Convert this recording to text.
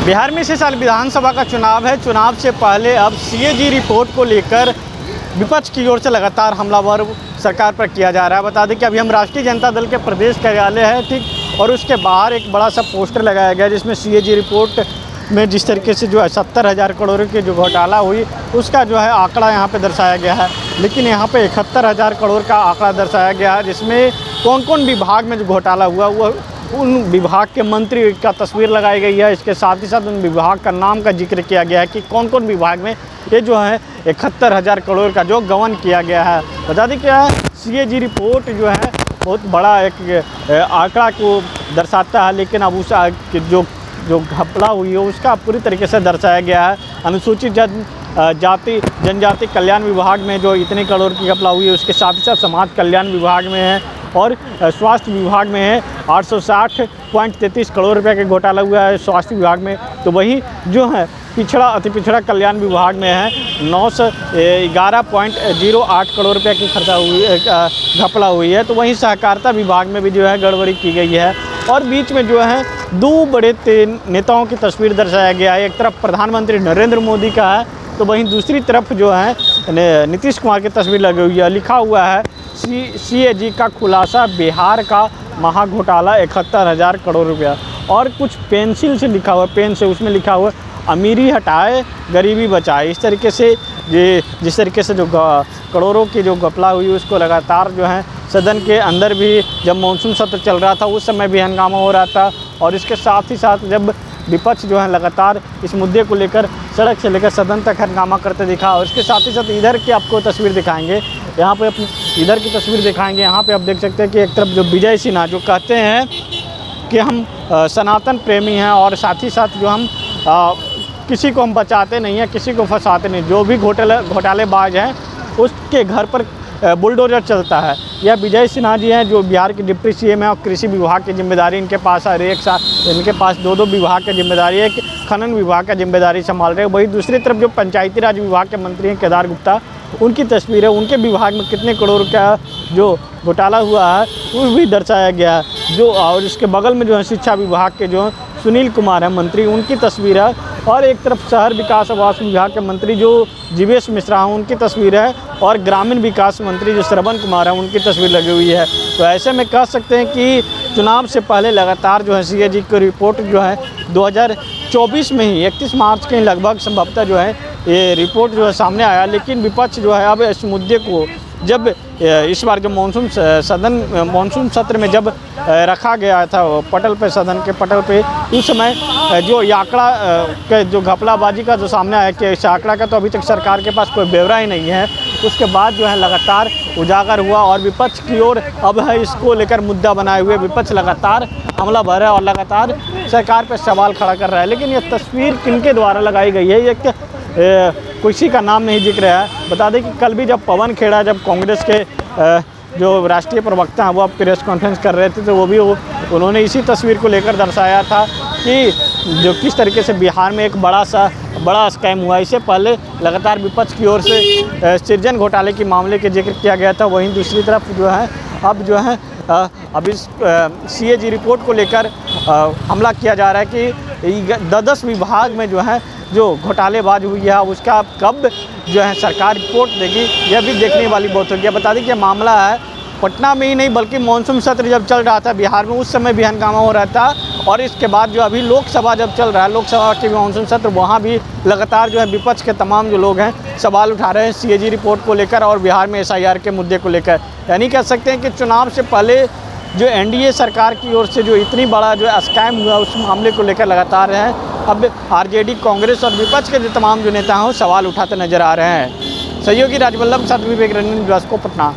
बिहार में इसी साल विधानसभा का चुनाव है। चुनाव से पहले अब सीएजी रिपोर्ट को लेकर विपक्ष की ओर से लगातार हमलावर सरकार पर किया जा रहा है। बता दें कि अभी हम राष्ट्रीय जनता दल के प्रदेश कार्यालय है ठीक, और उसके बाहर एक बड़ा सा पोस्टर लगाया गया जिसमें सीएजी रिपोर्ट में जिस तरीके से जो है 70,000 करोड़ की जो घोटाला हुई उसका जो है आंकड़ा यहाँ पे दर्शाया गया है। लेकिन यहाँ पे 71,000 करोड़ का आंकड़ा दर्शाया गया है, जिसमें कौन कौन विभाग में जो घोटाला हुआ वो उन विभाग के मंत्री का तस्वीर लगाई गई है। इसके साथ ही साथ उन विभाग का नाम का जिक्र किया गया है कि कौन कौन विभाग में ये जो है 71,000 करोड़ का जो गबन किया गया है। बता दें क्या है, सीएजी रिपोर्ट जो है बहुत बड़ा एक आंकड़ा को दर्शाता है, लेकिन अब उस जो घपला हुई है उसका पूरी तरीके से दर्शाया गया है। अनुसूचित जनजाति कल्याण विभाग में जो इतने करोड़ की घपला हुई है, उसके साथ ही साथ समाज कल्याण विभाग में है और स्वास्थ्य विभाग में है 860.33 करोड़ रुपए का घोटाला हुआ है स्वास्थ्य विभाग में। तो वही जो है अति पिछड़ा कल्याण विभाग में है 911.08 करोड़ रुपए की खर्चा हुई घपला हुई है। तो वहीं सहकारिता विभाग में भी जो है गड़बड़ी की गई है। और बीच में जो है दो बड़े नेताओं की तस्वीर दर्शाया गया है। एक तरफ प्रधानमंत्री नरेंद्र मोदी का है, तो वहीं दूसरी तरफ जो है नीतीश कुमार की तस्वीर लगी हुई है। लिखा हुआ है सीएजी का खुलासा, बिहार का महा घोटाला 71,000 करोड़ रुपया। और कुछ पेंसिल से लिखा हुआ, पेन से, उसमें लिखा हुआ अमीरी हटाए गरीबी बचाए। इस तरीके से जिस तरीके से जो करोड़ों की जो घपला हुई उसको लगातार जो है सदन के अंदर भी जब मानसून सत्र चल रहा था उस समय भी हंगामा हो रहा था। और इसके साथ ही साथ जब विपक्ष जो है लगातार इस मुद्दे को लेकर सड़क से लेकर सदन तक हंगामा करते दिखा। और इसके साथ ही साथ इधर की आपको तस्वीर दिखाएंगे, यहाँ पे अपनी इधर की तस्वीर दिखाएंगे। यहाँ पे आप देख सकते हैं कि एक तरफ जो विजय सिन्हा जो कहते हैं कि हम सनातन प्रेमी हैं और साथ ही साथ जो हम किसी को हम बचाते नहीं हैं, किसी को फंसाते नहीं, जो भी घोटालेबाज हैं उसके घर पर बुलडोजर चलता है। यह विजय सिन्हा जी हैं जो बिहार के डिप्टी सीएम हैं और कृषि विभाग की जिम्मेदारी इनके पास है। एक साथ इनके पास दो विभाग की जिम्मेदारी है, खनन विभाग का जिम्मेदारी संभाल रहे हैं। वही दूसरी तरफ जो पंचायती राज विभाग के मंत्री हैं केदार गुप्ता, उनकी तस्वीर है। उनके विभाग में कितने करोड़ का जो घोटाला हुआ है वो भी दर्शाया गया है। जो और इसके बगल में जो है शिक्षा विभाग के जो सुनील कुमार हैं मंत्री, उनकी तस्वीर है। और एक तरफ शहर विकास आवास विभाग के मंत्री जो जीवेश मिश्रा हैं उनकी तस्वीर है। और ग्रामीण विकास मंत्री जो श्रवण कुमार हैं उनकी तस्वीर लगी हुई है। तो ऐसे में कह सकते हैं कि चुनाव से पहले लगातार जो है सीएजी की रिपोर्ट जो है 2024 में ही 31 मार्च के लगभग संभवतः जो है ये रिपोर्ट जो है सामने आया। लेकिन विपक्ष जो है अब इस मुद्दे को जब इस बार जो मानसून सत्र में जब रखा गया था पटल पे, सदन के पटल पे, उस समय जो आंकड़ा के जो घपलाबाजी का जो सामने आया कि इस आंकड़ा का तो अभी तक सरकार के पास कोई ब्यौरा ही नहीं है। उसके बाद जो है लगातार उजागर हुआ और विपक्ष की ओर अब है इसको लेकर मुद्दा बनाए हुए विपक्ष लगातार हमला भर है और लगातार सरकार पर सवाल खड़ा कर रहा है। लेकिन ये तस्वीर किनके द्वारा लगाई गई है ये किसी का नाम नहीं दिख रहा है। बता दें कि कल भी जब पवन खेड़ा जब कांग्रेस के जो राष्ट्रीय प्रवक्ता हैं वो प्रेस कॉन्फ्रेंस कर रहे थे तो वो भी उन्होंने इसी तस्वीर को लेकर दर्शाया था कि जो किस तरीके से बिहार में एक बड़ा स्कैम हुआ। इससे पहले लगातार विपक्ष की ओर से सृजन घोटाले के मामले के जिक्र किया गया था। वहीं दूसरी तरफ जो है अब जो है अब इस सीएजी रिपोर्ट को लेकर हमला किया जा रहा है कि 10 विभाग में जो है जो घोटालेबाज हुई है उसका कब जो है सरकार रिपोर्ट देगी, यह भी देखने वाली बात होगी। बता दें कि मामला है पटना में ही नहीं बल्कि मानसून सत्र जब चल रहा था बिहार में उस समय भी हंगामा हो रहा था। और इसके बाद जो अभी लोकसभा जब चल रहा है, लोकसभा के मानसून सत्र, वहाँ भी लगातार जो है विपक्ष के तमाम जो लोग हैं सवाल उठा रहे हैं सीएजी रिपोर्ट को लेकर और बिहार में एसआईआर के मुद्दे को लेकर। यानी कह सकते हैं कि चुनाव से पहले जो एनडीए सरकार की ओर से जो इतनी बड़ा जो स्कैम हुआ उस मामले को लेकर लगातार है अब आरजेडी, कांग्रेस और विपक्ष के जो तमाम जो नेता हैं वो सवाल उठाते नजर आ रहे हैं। सहयोगी राजवल्लभ साथ विवेक रंजन, पटना।